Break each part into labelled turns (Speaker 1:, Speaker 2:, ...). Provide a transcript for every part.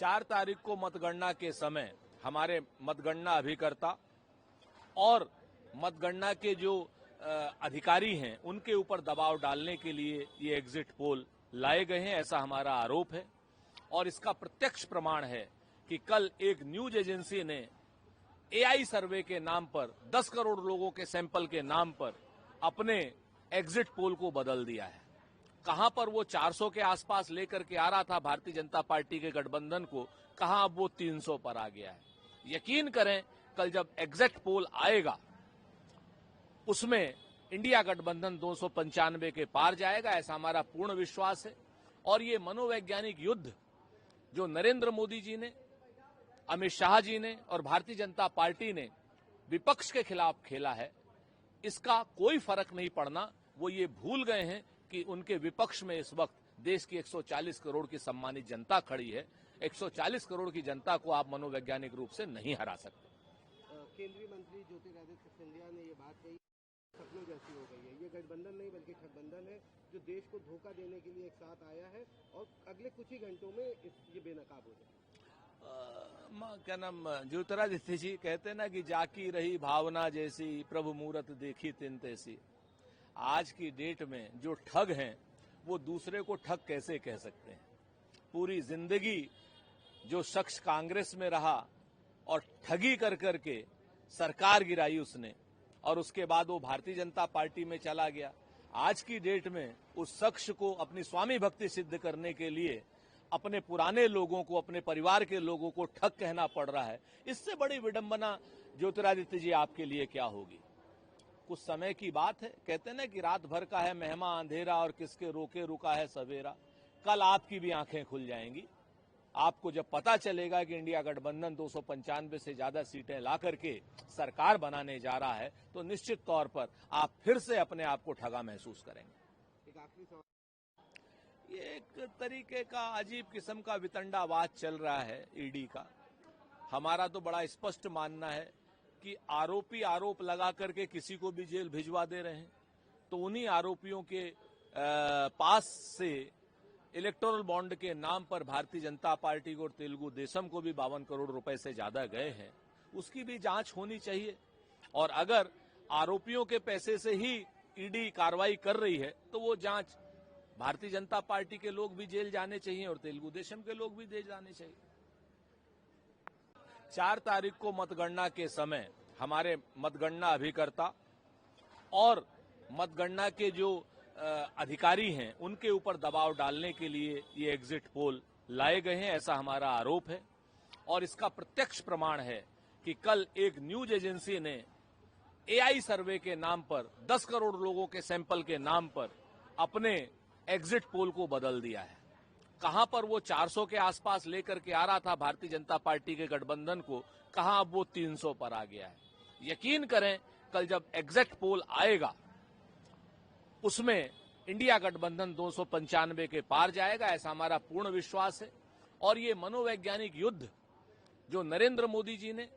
Speaker 1: 4 तारीख को मतगणना के समय हमारे मतगणना अभिकर्ता और मतगणना के जो अधिकारी हैं उनके ऊपर दबाव डालने के लिए ये एग्जिट पोल लाए गए हैं, ऐसा हमारा आरोप है। और इसका प्रत्यक्ष प्रमाण है कि कल एक न्यूज एजेंसी ने एआई सर्वे के नाम पर 10 करोड़ लोगों के सैंपल के नाम पर अपने एग्जिट पोल को बदल दिया है। कहां पर वो 400 के आसपास लेकर के आ रहा था भारतीय जनता पार्टी के गठबंधन को, कहां अब वो 300 पर आ गया है। यकीन करें, कल जब एग्जिट पोल आएगा उसमें इंडिया गठबंधन 295 के पार जाएगा, ऐसा हमारा पूर्ण विश्वास है। और ये मनोवैज्ञानिक युद्ध जो नरेंद्र मोदी जी ने, अमित शाह जी ने और भारतीय जनता पार्टी ने विपक्ष के खिलाफ खेला है, इसका कोई फर्क नहीं पड़ना। वो ये भूल गए हैं कि उनके विपक्ष में इस वक्त देश की 140 करोड़ की सम्मानित जनता खड़ी है। 140 करोड़ की जनता को आप मनोवैज्ञानिक रूप से नहीं हरा सकते।
Speaker 2: केंद्रीय मंत्री ज्योतिरादित्य सिंधिया ने ये बात कही, सपनों जैसी हो गई है। ये गठबंधन नहीं बल्कि ठगबंधन है जो देश को धोखा देने के लिए एक साथ आया है और अगले कुछ ही घंटों में ये बेनकाब हो जाए।
Speaker 1: क्या नाम, ज्योतिरादित्य जी कहते हैं ना कि जाकी रही भावना जैसी, प्रभु मूरत देखी तिन तैसी। आज की डेट में जो ठग हैं वो दूसरे को ठग कैसे कह सकते हैं। पूरी जिंदगी जो शख्स कांग्रेस में रहा और ठगी कर करके सरकार गिराई उसने, और उसके बाद वो भारतीय जनता पार्टी में चला गया। आज की डेट में उस शख्स को अपनी स्वामी भक्ति सिद्ध करने के लिए अपने पुराने लोगों को, अपने परिवार के लोगों को ठग कहना पड़ रहा है। इससे बड़ी विडंबना ज्योतिरादित्य जी आपके लिए क्या होगी। कुछ समय की बात है, कहते हैं ना कि रात भर का है मेहमा अंधेरा और किसके रोके रुका है सवेरा। कल आपकी भी आंखें खुल जाएंगी। आपको जब पता चलेगा कि इंडिया गठबंधन 295 से ज्यादा सीटें ला करके सरकार बनाने जा रहा है, तो निश्चित तौर पर आप फिर से अपने आप को ठगा महसूस करेंगे।
Speaker 2: एक आखिरी सवाल,
Speaker 1: ये एक तरीके का अजीब किस्म का वितंडावाद चल रहा है ईडी का। हमारा तो बड़ा स्पष्ट मानना है कि आरोपी आरोप लगा करके किसी को भी जेल भिजवा दे रहे हैं, तो उन्हीं आरोपियों के पास से इलेक्टोरल बॉन्ड के नाम पर भारतीय जनता पार्टी को और तेलुगु देशम को भी 52 करोड़ रुपए से ज्यादा गए हैं, उसकी भी जांच होनी चाहिए। और अगर आरोपियों के पैसे से ही ईडी कार्रवाई कर रही है तो वो जांच भारतीय जनता पार्टी के लोग भी जेल जाने चाहिए और तेलुगु देशम के लोग भी जेल जाने चाहिए। 4 तारीख को मतगणना के समय हमारे मतगणना अभिकर्ता और मतगणना के जो अधिकारी हैं उनके ऊपर दबाव डालने के लिए ये एग्जिट पोल लाए गए हैं, ऐसा हमारा आरोप है। और इसका प्रत्यक्ष प्रमाण है कि कल एक न्यूज एजेंसी ने एआई सर्वे के नाम पर 10 करोड़ लोगों के सैंपल के नाम पर अपने एग्जिट पोल को बदल दिया है। कहां पर वो 400 के आसपास लेकर के आ रहा था भारतीय जनता पार्टी के गठबंधन को, कहां अब वो 300 पर आ गया है। यकीन करें, कल जब एग्जिट पोल आएगा उसमें इंडिया गठबंधन 295 के पार जाएगा, ऐसा हमारा पूर्ण विश्वास है। और ये मनोवैज्ञानिक युद्ध जो नरेंद्र मोदी जी ने,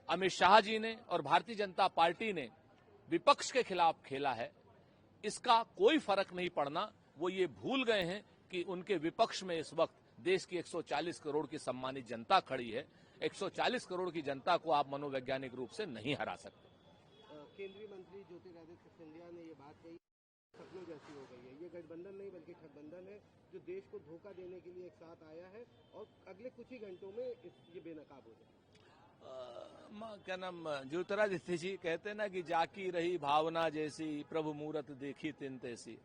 Speaker 1: अमित शाह जी ने और भारतीय जनता पार्टी ने विपक्ष के खिलाफ खेला है, इसका कोई फर्क नहीं पड़ना। वो ये भूल गए हैं कि उनके विपक्ष में इस वक्त देश की 140 करोड़ की सम्मानित जनता खड़ी है। 140 करोड़ की जनता को आप मनोवैज्ञानिक रूप से नहीं हरा सकते।
Speaker 2: केंद्रीय मंत्री ज्योतिरादित्य सिंधिया ने ये बात कही, सपनों जैसी हो गई है। ये गठबंधन नहीं बल्कि ठगबंधन है जो देश को धोखा देने के लिए एक साथ आया है और अगले कुछ ही घंटों में ये बेनकाब हो जाए।
Speaker 1: क्या नाम, ज्योतिरादित्य जी कहते हैं ना कि जाकी रही भावना जैसी, प्रभु मूरत देखी तिन तैसी।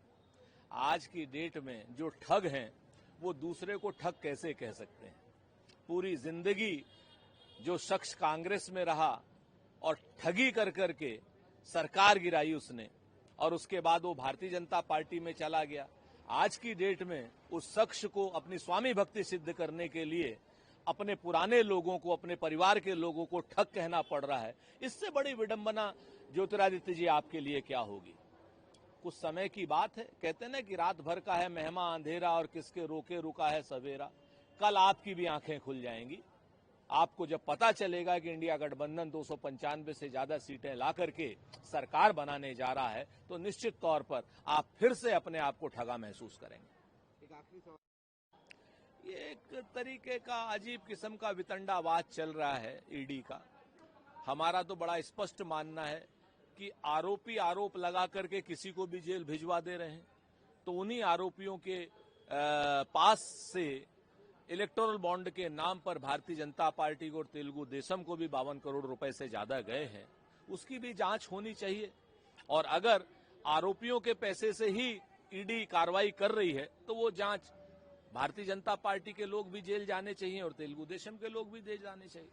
Speaker 1: आज की डेट में जो ठग हैं वो दूसरे को ठग कैसे कह सकते हैं। पूरी जिंदगी जो शख्स कांग्रेस में रहा और ठगी कर करके सरकार गिराई उसने, और उसके बाद वो भारतीय जनता पार्टी में चला गया। आज की डेट में उस शख्स को अपनी स्वामी भक्ति सिद्ध करने के लिए अपने पुराने लोगों को, अपने परिवार के लोगों को ठग कहना पड़ रहा है। इससे बड़ी विडंबना ज्योतिरादित्य जी आपके लिए क्या होगी। कुछ समय की बात है, कहते हैं ना कि रात भर का है मेहमा अंधेरा और किसके रोके रुका है सवेरा। कल आपकी भी आंखें खुल जाएंगी। आपको जब पता चलेगा कि इंडिया गठबंधन 295 से ज्यादा सीटें ला करके सरकार बनाने जा रहा है, तो निश्चित तौर पर आप फिर से अपने आप को ठगा महसूस करेंगे।
Speaker 2: एक आखिरी सवाल,
Speaker 1: ये एक तरीके का अजीब किस्म का वितंडावाद चल रहा है ईडी का। हमारा तो बड़ा स्पष्ट मानना है कि आरोपी आरोप लगा करके किसी को भी जेल भिजवा दे रहे हैं, तो उन्हीं आरोपियों के पास से इलेक्टोरल बॉन्ड के नाम पर भारतीय जनता पार्टी को और तेलुगु देशम को भी 52 करोड़ रुपए से ज्यादा गए हैं, उसकी भी जांच होनी चाहिए। और अगर आरोपियों के पैसे से ही ईडी कार्रवाई कर रही है तो वो जांच भारतीय जनता पार्टी के लोग भी जेल जाने चाहिए और तेलुगु देशम के लोग भी जेल जाने चाहिए।